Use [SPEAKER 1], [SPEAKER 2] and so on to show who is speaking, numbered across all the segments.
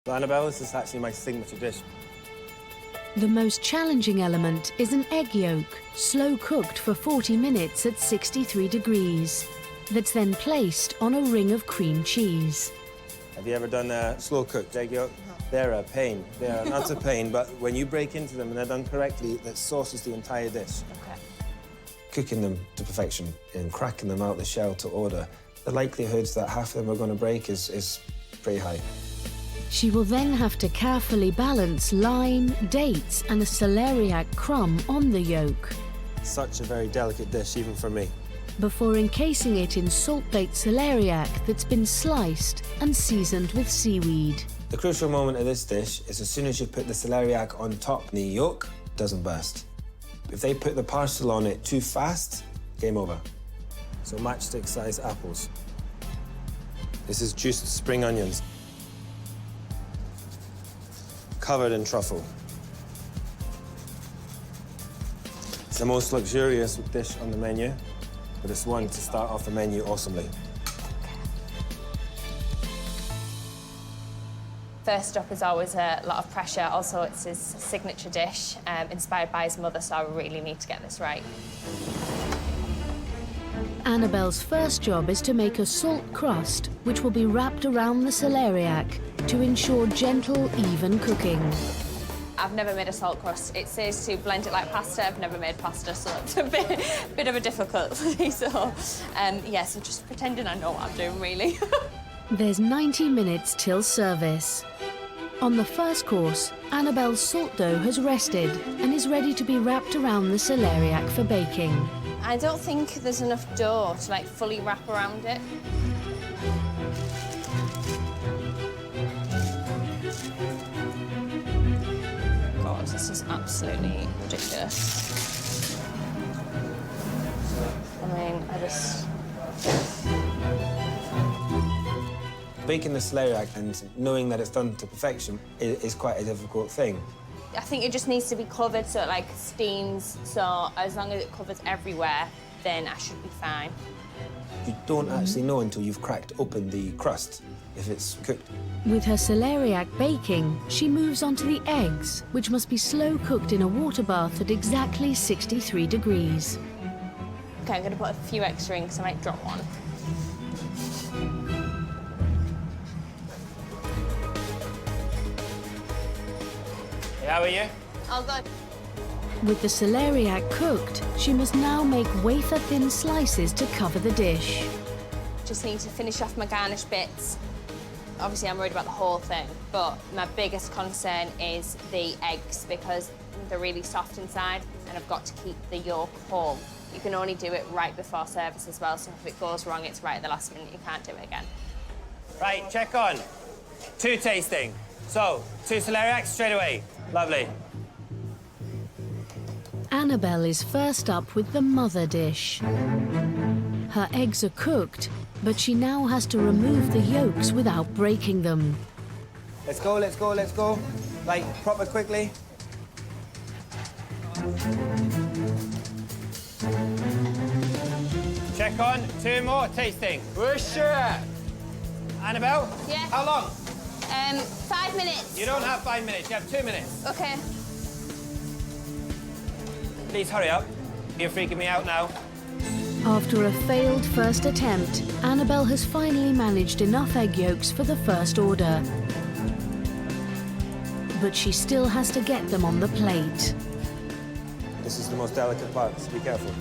[SPEAKER 1] Annabelle, this is actually my signature dish.
[SPEAKER 2] The most challenging element is an egg yolk, slow cooked for 40 minutes at 63 degrees, that's then placed on a ring of cream cheese.
[SPEAKER 1] Have you ever done a slow-cooked egg yolk? No. They're a pain. They're not a pain, but when you break into them and they're done correctly, that sauces the entire dish.
[SPEAKER 3] Okay.
[SPEAKER 1] Cooking them to perfection and cracking them out the shell to order, the likelihoods that half of them are going to break is pretty high.
[SPEAKER 2] She will then have to carefully balance lime, dates and a celeriac crumb on the yolk.
[SPEAKER 1] Such a very delicate dish, even for me.
[SPEAKER 2] Before encasing it in salt-baked celeriac that's been sliced and seasoned with seaweed.
[SPEAKER 1] The crucial moment of this dish is as soon as you put the celeriac on top, the yolk doesn't burst. If they put the parcel on it too fast, game over. So matchstick-sized apples. This is juiced spring onions, covered in truffle. It's the most luxurious dish on the menu, but it's one to start off the menu awesomely.
[SPEAKER 3] First up is always a lot of pressure. Also, it's his signature dish, inspired by his mother, so I really need to get this right.
[SPEAKER 2] Annabelle's first job is to make a salt crust, which will be wrapped around the celeriac to ensure gentle, even cooking.
[SPEAKER 3] I've never made a salt crust. It says to blend it like pasta. I've never made pasta, so it's a bit of a difficulty. So, yeah, so just pretending I know what I'm doing, really.
[SPEAKER 2] There's 90 minutes till service. On the first course, Annabelle's salt dough has rested and is ready to be wrapped around the celeriac for baking.
[SPEAKER 3] I don't think there's enough dough to, like, fully wrap around it. God, this is absolutely ridiculous. I mean,
[SPEAKER 1] Baking the celeriac and knowing that it's done to perfection is quite a difficult thing.
[SPEAKER 3] I think it just needs to be covered so it, like, steams, so as long as it covers everywhere, then I should be fine.
[SPEAKER 1] You don't actually know until you've cracked open the crust if it's cooked.
[SPEAKER 2] With her celeriac baking, she moves on to the eggs, which must be slow cooked in a water bath at exactly 63 degrees.
[SPEAKER 3] OK, I'm going to put a few extra in because I might drop one.
[SPEAKER 1] How are you?
[SPEAKER 3] All good.
[SPEAKER 2] With the celeriac cooked, she must now make wafer-thin slices to cover the dish.
[SPEAKER 3] Just need to finish off my garnish bits. Obviously, I'm worried about the whole thing, but my biggest concern is the eggs because they're really soft inside and I've got to keep the yolk whole. You can only do it right before service as well, so if it goes wrong, it's right at the last minute. You can't do it again.
[SPEAKER 1] Right, check on. 2 tasting. So, 2 celeriacs straight away. Lovely.
[SPEAKER 2] Annabelle is first up with the mother dish. Her eggs are cooked, but she now has to remove the yolks without breaking them.
[SPEAKER 1] Let's go, let's go, let's go. Like, proper quickly. Check on. 2 more tasting. Push it. Annabelle?
[SPEAKER 3] Yeah?
[SPEAKER 1] How long?
[SPEAKER 3] 5 minutes.
[SPEAKER 1] You don't have 5 minutes, you have 2 minutes.
[SPEAKER 3] OK.
[SPEAKER 1] Please hurry up. You're freaking me out now.
[SPEAKER 2] After a failed first attempt, Annabelle has finally managed enough egg yolks for the first order. But she still has to get them on the plate.
[SPEAKER 1] This is the most delicate part, so be careful.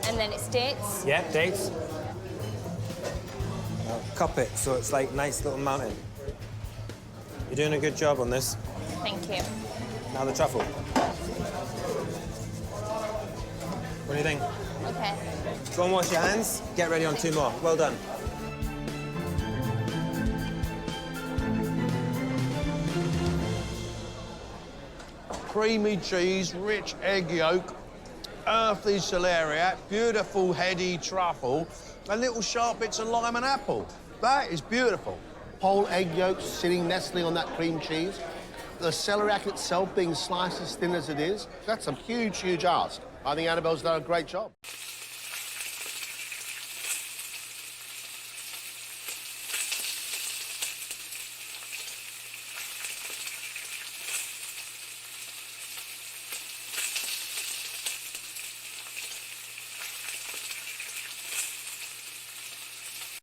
[SPEAKER 3] And then it's dates.
[SPEAKER 1] Yeah, dates. Now, cup it so it's like nice little mountain. You're doing a good job on this.
[SPEAKER 3] Thank you.
[SPEAKER 1] Now the truffle. What do you think?
[SPEAKER 3] OK.
[SPEAKER 1] Go and wash your hands. Get ready on 2 more. Well done.
[SPEAKER 4] Creamy cheese, rich egg yolk, earthy celeriac, beautiful heady truffle, and little sharp bits of lime and apple. That is beautiful.
[SPEAKER 5] Whole egg yolks sitting nestling on that cream cheese. The celeriac itself being sliced as thin as it is. That's a huge, huge ask. I think Annabelle's done a great job.